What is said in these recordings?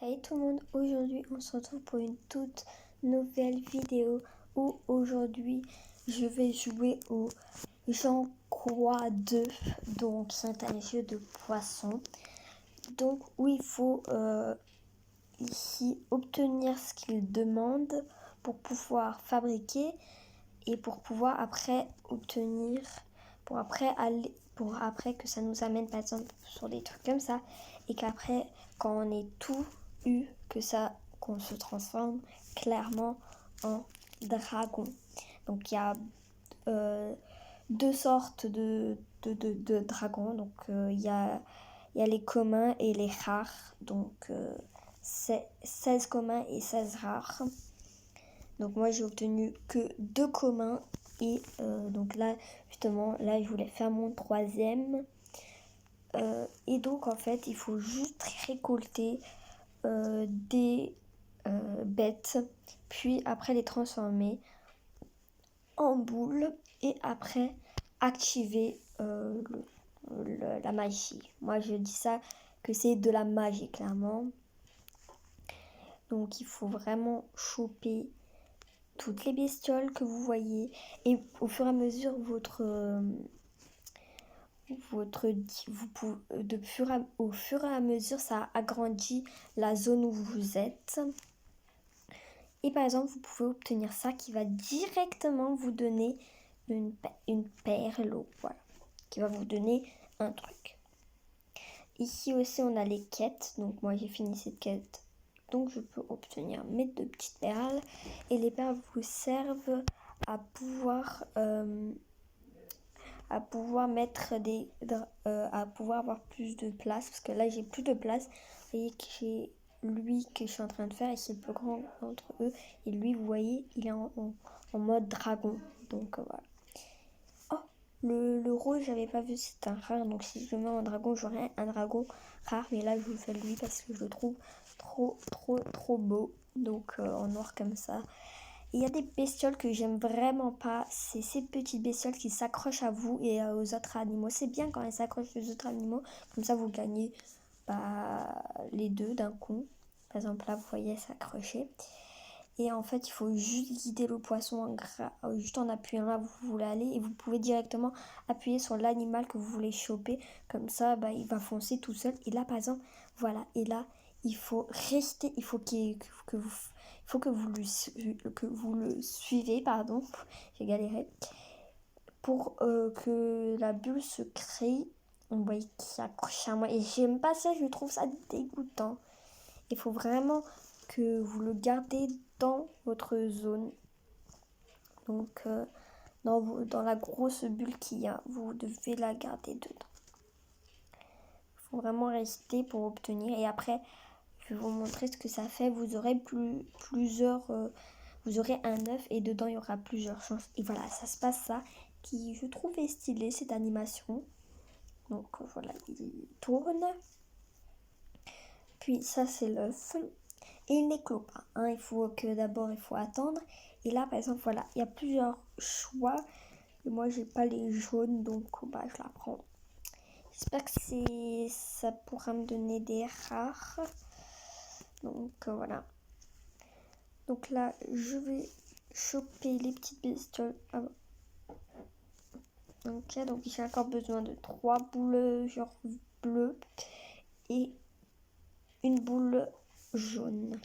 Hey tout le monde, aujourd'hui on se retrouve pour une toute nouvelle vidéo où aujourd'hui je vais jouer au J'en crois 2, donc c'est un jeu de poisson. Donc où il faut ici obtenir ce qu'il demande pour pouvoir fabriquer et pour pouvoir après obtenir, pour après que ça nous amène par exemple sur des trucs comme ça et qu'après quand on ait tout eu, qu'on se transforme clairement en dragon. Donc il y a deux sortes de dragons. Donc il y a les communs et les rares. Donc 16 communs et 16 rares. Donc moi j'ai obtenu que 2 communs. Et donc là justement là je voulais faire mon troisième. Et donc en fait il faut juste récolter des bêtes, puis après les transformer en boules et après activer la magie. Moi je dis ça que c'est de la magie clairement. Donc il faut vraiment choper toutes les bestioles que vous voyez et au fur et à mesure au fur et à mesure ça agrandit la zone où vous êtes. Et par exemple, vous pouvez obtenir ça qui va directement vous donner une perle, voilà, qui va vous donner un truc. Ici aussi, on a les quêtes. Donc moi, j'ai fini cette quête. Donc je peux obtenir mes 2 petites perles. Et les perles vous servent à pouvoir mettre à pouvoir avoir plus de place. Parce que là, j'ai plus de place. Vous voyez que j'ai lui que je suis en train de faire et c'est le plus grand d'entre eux. Et lui, vous voyez, il est en mode dragon. Donc voilà. Oh, le rose, j'avais pas vu, c'est un rare. Donc si je le mets en dragon, j'aurai un dragon rare. Mais là, je vous fais lui parce que je le trouve trop beau. Donc en noir comme ça. Il y a des bestioles que j'aime vraiment pas. C'est ces petites bestioles qui s'accrochent à vous et aux autres animaux. C'est bien quand elles s'accrochent aux autres animaux. Comme ça, vous gagnez les deux d'un coup. Par exemple, là, vous voyez s'accrocher. Et en fait, il faut juste guider le poisson juste en appuyant là où vous voulez aller. Et vous pouvez directement appuyer sur l'animal que vous voulez choper. Comme ça, il va foncer tout seul. Et là, par exemple, voilà. Et là, il faut rester. Il faut que vous le suivez. Pardon, j'ai galéré. Pour que la bulle se crée. Vous voyez qui s'accroche à moi. Et j'aime pas ça, je trouve ça dégoûtant. Il faut vraiment que vous le gardez dans votre zone. Donc dans la grosse bulle qu'il y a, vous devez la garder dedans. Il faut vraiment rester pour obtenir. Et après, je vais vous montrer ce que ça fait. Vous aurez vous aurez un œuf et dedans il y aura plusieurs chances. Et voilà, ça se passe ça qui je trouve est stylé cette animation. Donc voilà, il tourne. Puis ça c'est l'œuf. Et il n'éclot pas. Hein. Il faut attendre. Et là par exemple voilà, il y a plusieurs choix. Et moi j'ai pas les jaunes donc je la prends. J'espère que ça pourra me donner des rares. Donc voilà. Donc là je vais choper les petites bestioles. Ok, donc j'ai encore besoin de 3 boules genre bleues et une boule jaune.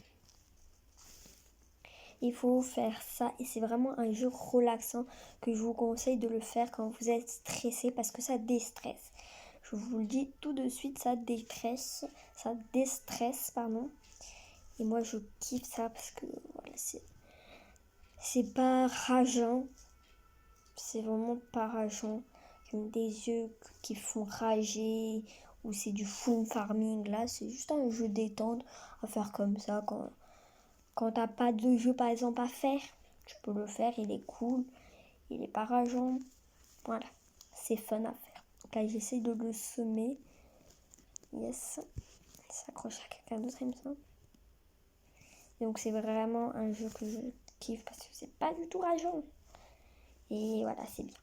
Il faut faire ça et c'est vraiment un jeu relaxant que je vous conseille de le faire quand vous êtes stressé parce que ça déstresse. Je vous le dis tout de suite, ça déstresse, pardon. Et moi je kiffe ça parce que voilà, c'est pas rageant. C'est vraiment pas rageant. Comme des yeux qui font rager ou c'est du full farming. Là, c'est juste un jeu détente à faire comme ça quand t'as pas de jeu par exemple à faire. Tu peux le faire, il est cool, il est pas rageant. Voilà, c'est fun à faire. Donc là, j'essaie de le semer. Yes, il s'accroche à quelqu'un d'autre, il me semble. Donc c'est vraiment un jeu que je kiffe parce que c'est pas du tout rageant. Et voilà, c'est bien.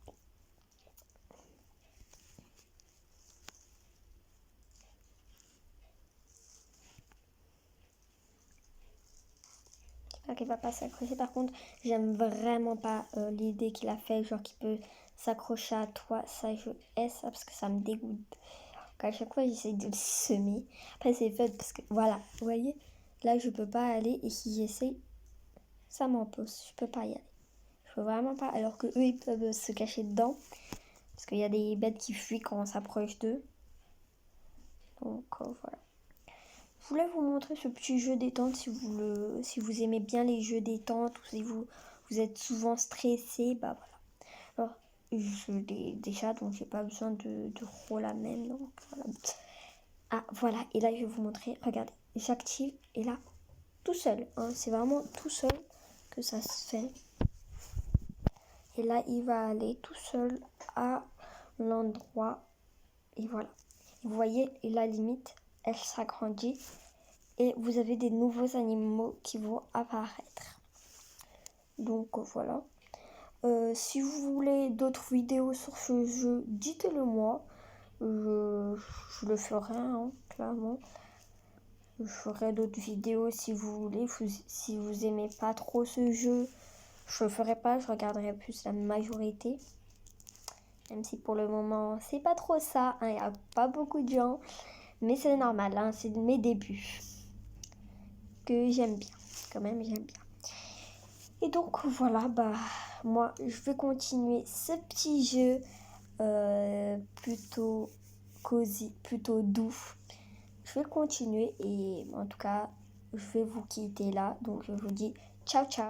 qu'il va pas s'accrocher. Par contre, j'aime vraiment pas l'idée qu'il a fait, genre qu'il peut s'accrocher à toi. Ça, je hais ça parce que ça me dégoûte. Donc, à chaque fois, j'essaye de le semer. Après, c'est fait parce que, voilà, vous voyez, là, je peux pas aller. Et si j'essaye, ça m'empêche. Je peux pas y aller. Je peux vraiment pas. Alors que eux, ils peuvent se cacher dedans. Parce qu'il y a des bêtes qui fuient quand on s'approche d'eux. Donc, voilà. Je voulais vous montrer ce petit jeu détente si vous aimez bien les jeux détente ou si vous êtes souvent stressé, bah voilà. Alors, je l'ai déjà, donc j'ai pas besoin de la même. Donc voilà. Ah voilà, et là je vais vous montrer, regardez, j'active et là, tout seul, hein, c'est vraiment tout seul que ça se fait. Et là, il va aller tout seul à l'endroit et voilà. Vous voyez, et la limite, elle s'agrandit. Et vous avez des nouveaux animaux qui vont apparaître. Donc voilà. Si vous voulez d'autres vidéos sur ce jeu, dites-le moi. Je le ferai, hein, clairement. Je ferai d'autres vidéos si vous voulez. Si vous aimez pas trop ce jeu, je le ferai pas. Je regarderai plus la majorité. Même si pour le moment, c'est pas trop ça. Il n'y a pas beaucoup de gens. Mais c'est normal, hein, c'est mes débuts. Que j'aime bien. Quand même, j'aime bien. Et donc voilà, bah moi je vais continuer ce petit jeu plutôt cosy, plutôt doux. Je vais continuer et en tout cas je vais vous quitter là. Donc je vous dis ciao ciao.